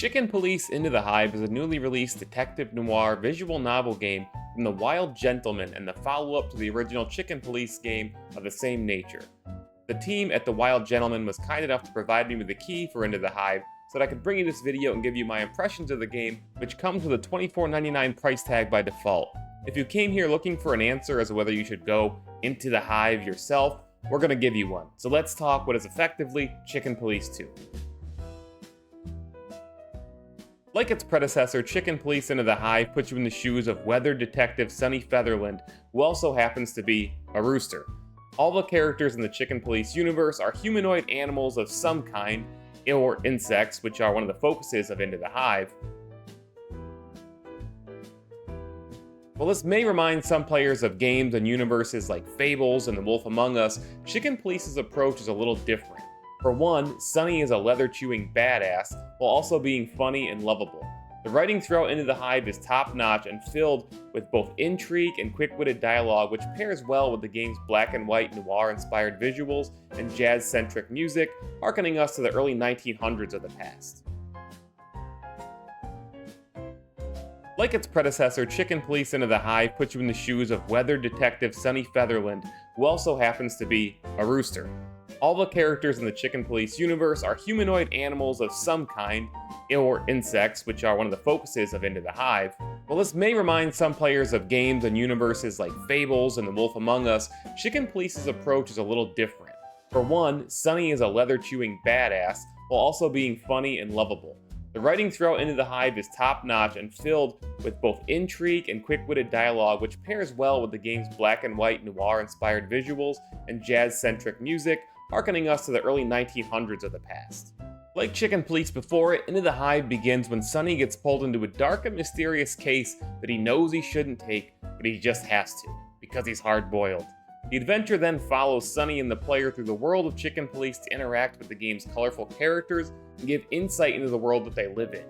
Chicken Police Into the Hive is a newly released detective noir visual novel game from The Wild Gentleman and the follow-up to the original Chicken Police game of the same nature. The team at The Wild Gentleman was kind enough to provide me with the key for Into the Hive so that I could bring you this video and give you my impressions of the game, which comes with a $24.99 price tag by default. If you came here looking for an answer as to whether you should go into the Hive yourself, we're going to give you one. So let's talk what is effectively Chicken Police 2. Like its predecessor, Chicken Police Into the Hive puts you in the shoes of weathered detective Sonny Featherland, who also happens to be a rooster. All the characters in the Chicken Police universe are humanoid animals of some kind, or insects, which are one of the focuses of Into the Hive. While this may remind some players of games and universes like Fables and The Wolf Among Us, Chicken Police's approach is a little different. For one, Sonny is a leather-chewing badass, while also being funny and lovable. The writing throughout Into the Hive is top-notch and filled with both intrigue and quick-witted dialogue, which pairs well with the game's black and white noir-inspired visuals and jazz-centric music, harkening us to the early 1900s of the past. Like its predecessor, Chicken Police Into the Hive puts you in the shoes of weathered detective Sonny Featherland, who also happens to be a rooster. All the characters in the Chicken Police universe are humanoid animals of some kind, or insects, which are one of the focuses of Into the Hive. While this may remind some players of games and universes like Fables and The Wolf Among Us, Chicken Police's approach is a little different. For one, Sonny is a leather-chewing badass, while also being funny and lovable. The writing throughout Into the Hive is top-notch and filled with both intrigue and quick-witted dialogue, which pairs well with the game's black and white noir-inspired visuals and jazz-centric music, harkening us to the early 1900s of the past. Like Chicken Police before it, Into the Hive begins when Sonny gets pulled into a dark and mysterious case that he knows he shouldn't take, but he just has to, because he's hard-boiled. The adventure then follows Sonny and the player through the world of Chicken Police to interact with the game's colorful characters and give insight into the world that they live in.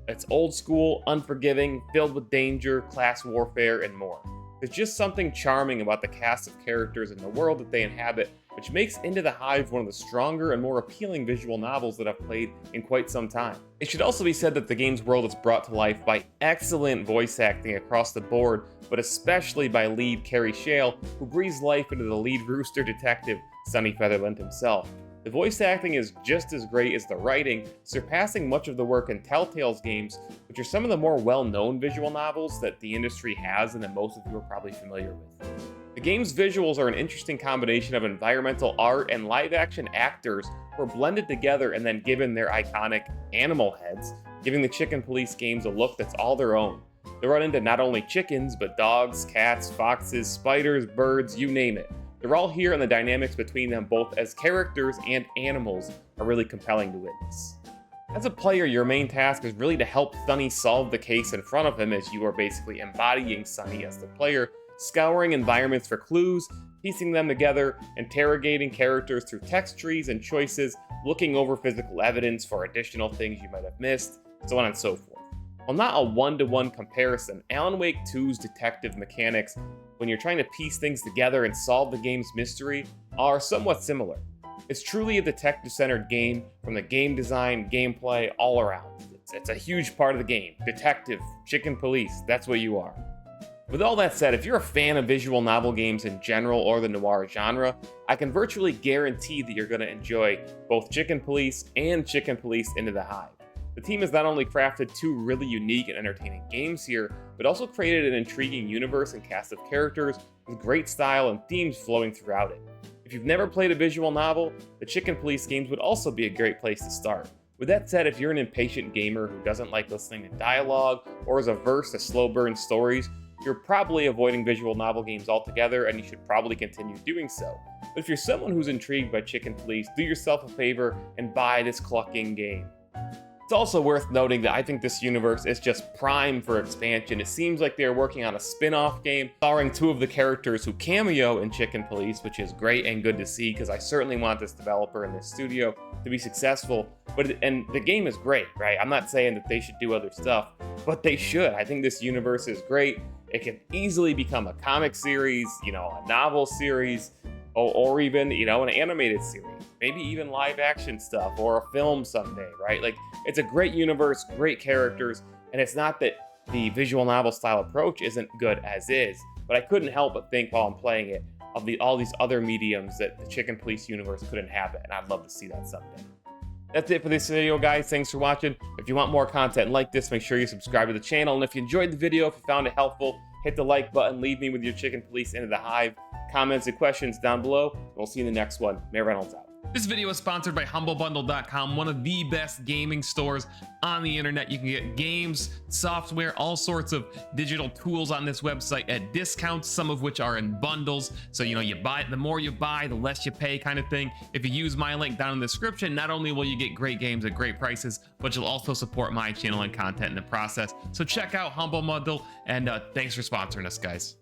It's old school, unforgiving, filled with danger, class warfare, and more. There's just something charming about the cast of characters and the world that they inhabit, which makes Into the Hive one of the stronger and more appealing visual novels that I've played in quite some time. It should also be said that the game's world is brought to life by excellent voice acting across the board, but especially by lead Carrie Shale, who breathes life into the lead rooster detective, Sonny Featherland himself. The voice acting is just as great as the writing, surpassing much of the work in Telltale's games, which are some of the more well-known visual novels that the industry has and that most of you are probably familiar with. The game's visuals are an interesting combination of environmental art and live-action actors who are blended together and then given their iconic animal heads, giving the Chicken Police games a look that's all their own. They run into not only chickens, but dogs, cats, foxes, spiders, birds, you name it. They're all here, and the dynamics between them both as characters and animals are really compelling to witness. As a player, your main task is really to help Sonny solve the case in front of him, as you are basically embodying Sonny as the player, scouring environments for clues, piecing them together, interrogating characters through text trees and choices, looking over physical evidence for additional things you might have missed, so on and so forth. While not a one-to-one comparison, Alan Wake 2's detective mechanics, when you're trying to piece things together and solve the game's mystery, are somewhat similar. It's truly a detective-centered game, from the game design, gameplay, all around. It's a huge part of the game. Detective, Chicken Police, that's what you are. With all that said, if you're a fan of visual novel games in general or the noir genre, I can virtually guarantee that you're going to enjoy both Chicken Police and Chicken Police Into the Hive. The team has not only crafted two really unique and entertaining games here, but also created an intriguing universe and cast of characters with great style and themes flowing throughout it. If you've never played a visual novel, the Chicken Police games would also be a great place to start. With that said, if you're an impatient gamer who doesn't like listening to dialogue or is averse to slow burn stories, you're probably avoiding visual novel games altogether, and you should probably continue doing so. But if you're someone who's intrigued by Chicken Police, do yourself a favor and buy this clucking game. It's also worth noting that I think this universe is just prime for expansion. It seems like they're working on a spin-off game starring two of the characters who cameo in Chicken Police, which is great and good to see, because I certainly want this developer and this studio to be successful. And the game is great, right? I'm not saying that they should do other stuff, but they should. I think this universe is great. It can easily become a comic series, a novel series. or even, you know, an animated series, maybe even live action stuff or a film someday, right? Like, it's a great universe, great characters, and it's not that the visual novel style approach isn't good as is, but I couldn't help but think while I'm playing it of all these other mediums that the Chicken Police universe could inhabit, and I'd love to see that someday. That's it for this video, guys. Thanks for watching. If you want more content like this, make sure you subscribe to the channel. And if you enjoyed the video, if you found it helpful, hit the like button. Leave me with your Chicken Police into the Hive comments and questions down below. We'll see you in the next one. Mayor Reynolds out. This video is sponsored by HumbleBundle.com, one of the best gaming stores on the internet. You can get games, software, all sorts of digital tools on this website at discounts, some of which are in bundles. So, you know, you buy, the more you buy, the less you pay kind of thing. If you use my link down in the description, not only will you get great games at great prices, but you'll also support my channel and content in the process. So check out Humble Bundle, and thanks for sponsoring us, guys.